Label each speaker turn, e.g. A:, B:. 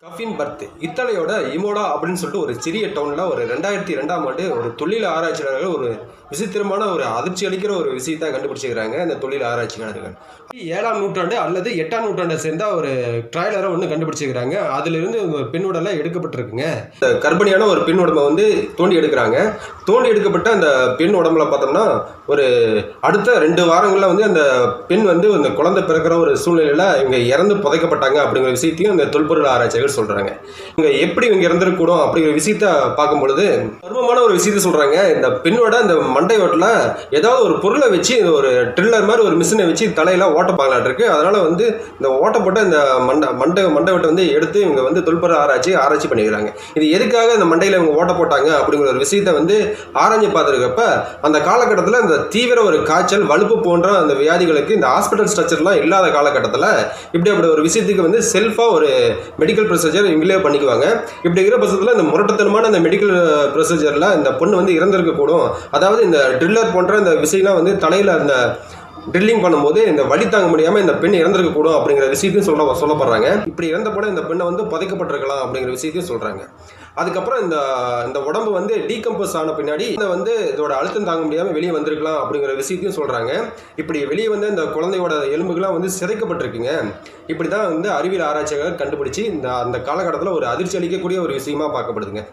A: Coffin birth இத்தாலியோட இமோடா அப்படின்னு சொல்லிட்டு ஒரு சிறிய டவுனில் ஒரு 2002ஆம் ஆண்டு ஒரு தொழில் ஆராய்ச்சியாளர்கள் ஒரு விசித்திரமான ஒரு அதிர்ச்சி அளிக்கிற ஒரு விஷயத்தை கண்டுபிடிச்சிக்கிறாங்க. இந்த தொழில் ஆராய்ச்சியாளர்கள் 7ஆம் நூற்றாண்டு அல்லது 8ஆம் நூற்றாண்டை சேர்ந்த ஒரு ட்ரைலரை ஒன்று கண்டுபிடிச்சிக்கிறாங்க. அதிலிருந்து ஒரு பெண் உடலை எடுக்கப்பட்டிருக்குங்க. கர்ப்பிணியான ஒரு பெண் உடம்பை வந்து தோண்டி எடுக்கிறாங்க. தோண்டி எடுக்கப்பட்ட அந்த பெண் உடம்புல பார்த்தோம்னா ஒரு அடுத்த 2 வாரங்களில் வந்து அந்த பெண் வந்து அந்த குழந்தை பிறக்கிற ஒரு சூழ்நிலையில் இவங்க இறந்து புதைக்கப்பட்டாங்க அப்படிங்கிற விஷயத்தையும் இந்த தொல்பொருள் ஆராய்ச்சியாளர்கள் சொல்கிறாங்க. இவங்க எப்படி இவங்க இறந்துருக்கூடும் அப்படிங்கிற விஷயத்த பார்க்கும்பொழுது மர்மமான ஒரு விஷயத்த சொல்கிறாங்க. இந்த பெண்ணோட அந்த மண்டை ஓட்டில் ஏதாவது ஒரு பொருளை வச்சு ஒரு ட்ரில்லர் மாதிரி ஒரு மிஷினை வச்சு தலையில் ஓட்ட பார்க்கலான் இருக்கு. அதனால வந்து இந்த ஓட்டப்பட்ட இந்த மண்டை ஓட்டை வந்து எடுத்து இவங்க வந்து தொல்பொருள் ஆராய்ச்சி பண்ணிக்கிறாங்க. இது எதுக்காக இந்த மண்டையில் இவங்க ஓட்ட போட்டாங்க அப்படிங்கிற ஒரு விஷயத்த வந்து ஆராய்ச்சி பார்த்துருக்கப்ப அந்த காலகட்டத்தில் இந்த தீவிர ஒரு காய்ச்சல் வலுப்பு போன்ற அந்த வியாதிகளுக்கு இந்த ஹாஸ்பிட்டல் ஸ்ட்ரக்சர்லாம் இல்லாத காலகட்டத்தில் இப்படி அப்படி ஒரு விஷயத்துக்கு வந்து செல்ஃபாக ஒரு மெடிக்கல் ப்ரொசீஜர் இவங்களே பண்ணிக்குவாங்க. இப்படி இருக்கிற பட்சத்தில் இந்த முரட்டத்தனமான இந்த மெடிக்கல் ப்ரொசீஜரில் இந்த பொண்ணு வந்து இறந்திருக்கக்கூடும். அதாவது இந்த ட்ரில்லர் போன்ற இந்த விஷயம்லாம் வந்து தலையில் அந்த ட்ரில்லிங் பண்ணும்போது இந்த வலி தாங்க முடியாமல் இந்த பெண் இறந்திருக்கக்கூடும் அப்படிங்கிற விஷயத்தையும் சொல்லப்படுறாங்க. இப்படி இறந்த போட இந்த பெண்ணை வந்து புதைக்கப்பட்டிருக்கலாம் அப்படிங்கிற விஷயத்தையும் சொல்கிறாங்க. அதுக்கப்புறம் இந்த உடம்பு வந்து டீகம்போஸ் ஆன பின்னாடி இதை வந்து இதோட அழுத்தம் தாங்க முடியாமல் வெளியே வந்திருக்கலாம் அப்படிங்கிற விஷயத்தையும் சொல்கிறாங்க. இப்படி வெளியே வந்து இந்த குழந்தையோட எலும்புகள்லாம் வந்து சிதைக்கப்பட்டிருக்குங்க. இப்படி தான் வந்து அறிவியல் ஆராய்ச்சியாளர்கள் கண்டுபிடிச்சி அந்த காலகட்டத்தில் ஒரு அதிர்ச்சி அளிக்கக்கூடிய ஒரு விஷயமா பார்க்கப்படுதுங்க.